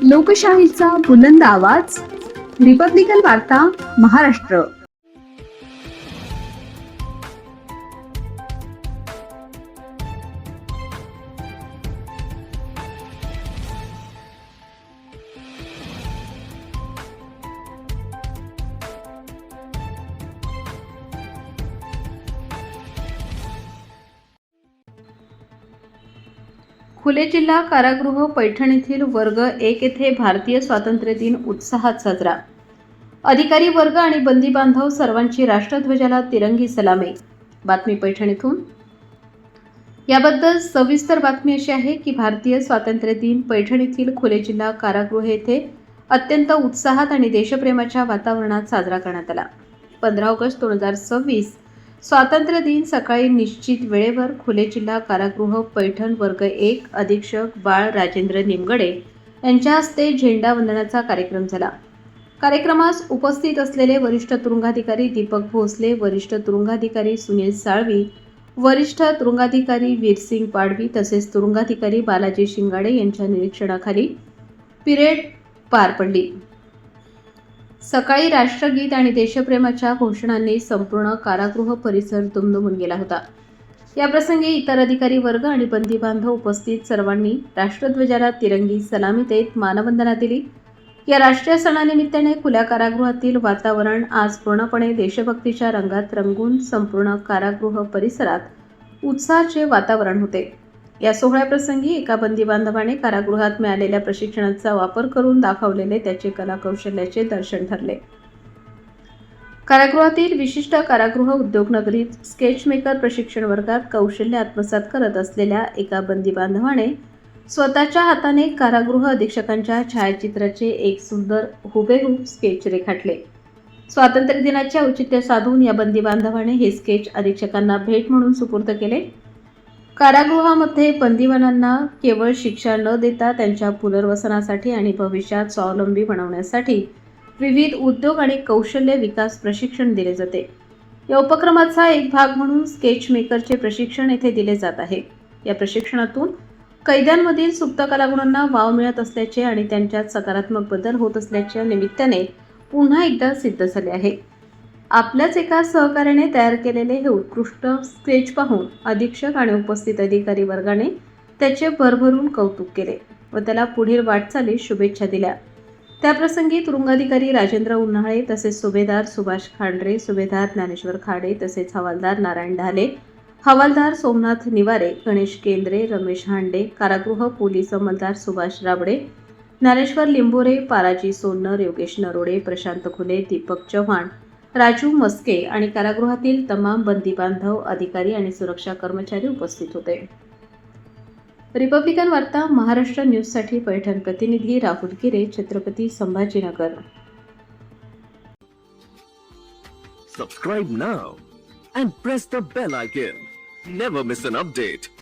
लोकशाहीचा बुलंद आवाज, रिपब्लिकन वार्ता महाराष्ट्र. खुले जिल्हा कारागृह पैठण येथील वर्ग 1 येथे भारतीय स्वातंत्र्य दिन उत्साहात साजरा. अधिकारी वर्ग आणि बंदी बांधव सर्वांची राष्ट्रध्वजाला तिरंगी सलामी. बातमी पैठण येथून. याबद्दल सविस्तर बातमी अशी आहे की भारतीय स्वातंत्र्य दिन पैठण येथील खुले जिल्हा कारागृह येथे अत्यंत उत्साहात आणि देशप्रेमाच्या वातावरणात साजरा करण्यात आला. 15 ऑगस्ट 2026 स्वातंत्र्य दिन सकाळी निश्चित वेळेवर खुले जिल्हा कारागृह पैठण वर्ग 1 अधीक्षक बाळ राजेंद्र निमगडे यांच्या हस्ते झेंडा वंदनाचा कार्यक्रम झाला. कार्यक्रमास उपस्थित असलेले वरिष्ठ तुरुंगाधिकारी दीपक भोसले, वरिष्ठ तुरुंगाधिकारी सुनील साळवी, वरिष्ठ तुरुंगाधिकारी वीरसिंग पाडवी तसेच तुरुंगाधिकारी बालाजी शिंगाडे यांच्या निरीक्षणाखाली परेड पार पडली. सकाळी राष्ट्रगीत आणि देशप्रेमाच्या घोषणांनी संपूर्ण कारागृह परिसर दुमदुमून गेला होता. याप्रसंगी इतर अधिकारी वर्ग आणि बंदी बांधव उपस्थित सर्वांनी राष्ट्रध्वजाला तिरंगी सलामी देत मानवंदना दिली. या राष्ट्रीय सणानिमित्ताने खुल्या कारागृहातील वातावरण आज पूर्णपणे देशभक्तीच्या रंगात रंगून संपूर्ण कारागृह परिसरात उत्साहाचे वातावरण होते. या सोहळ्याप्रसंगी एका बंदी बांधवाने कारागृहात मिळालेल्या प्रशिक्षणाचा वापर करून दाखवलेले त्याचे कलाकौशल्याचे दर्शन ठरले. कारागृहातील विशिष्ट कारागृह उद्योगनगरीत स्केच मेकर प्रशिक्षण वर्गात कौशल्य आत्मसात करत असलेल्या एका बंदी बांधवाने स्वतःच्या हाताने कारागृह अधीक्षकांच्या छायाचित्राचे एक सुंदर हुबेहूब स्केच रेखाटले. स्वातंत्र्य दिनाचे औचित्य साधून या बंदी बांधवाने हे स्केच अधीक्षकांना भेट म्हणून सुपूर्द केले. कारागृहामध्ये बंदिवानांना केवळ शिक्षा न देता त्यांच्या पुनर्वसनासाठी आणि भविष्यात स्वावलंबी बनवण्यासाठी विविध उद्योग आणि कौशल्य विकास प्रशिक्षण दिले जाते. या उपक्रमाचा एक भाग म्हणून स्केच मेकरचे प्रशिक्षण येथे दिले जात आहे. या प्रशिक्षणातून कैद्यांमधील सुप्त कलागुणांना वाव मिळत असल्याचे आणि त्यांच्यात सकारात्मक बदल होत असल्याच्या निमित्ताने पुन्हा एकदा सिद्ध झाले आहे. आपल्याच एका सहकार्याने तयार केलेले हे उत्कृष्ट स्केच पाहून अधीक्षक आणि उपस्थित अधिकारी वर्गाने त्याचे भरभरून कौतुक केले व त्याला पुढील वाटचालीस शुभेच्छा दिल्या. त्याप्रसंगी तुरुंगाधिकारी राजेंद्र उन्हाळे तसेच सुभेदार सुभाष खांडरे, सुभेदार ज्ञानेश्वर खाडे तसेच हवालदार नारायण ढाले, हवालदार सोमनाथ निवारे, गणेश केंद्रे, रमेश हांडे, कारागृह पोलीस अंमलदार सुभाष राबडे, ज्ञानेश्वर लिंबोरे, पाराजी सोन्नर, योगेश नरोडे, प्रशांत खुले, दीपक चव्हाण, राजू मस्के आणि कारागृहातील तमाम बंदी बांधव, अधिकारी आणि सुरक्षा कर्मचारी उपस्थित होते. रिपब्लिकन वार्ता महाराष्ट्र न्यूजसाठी पैठण प्रतिनिधी राहुल गिरे, Chhatrapati Sambhajinagar. Subscribe now and press the bell icon. Never miss an update.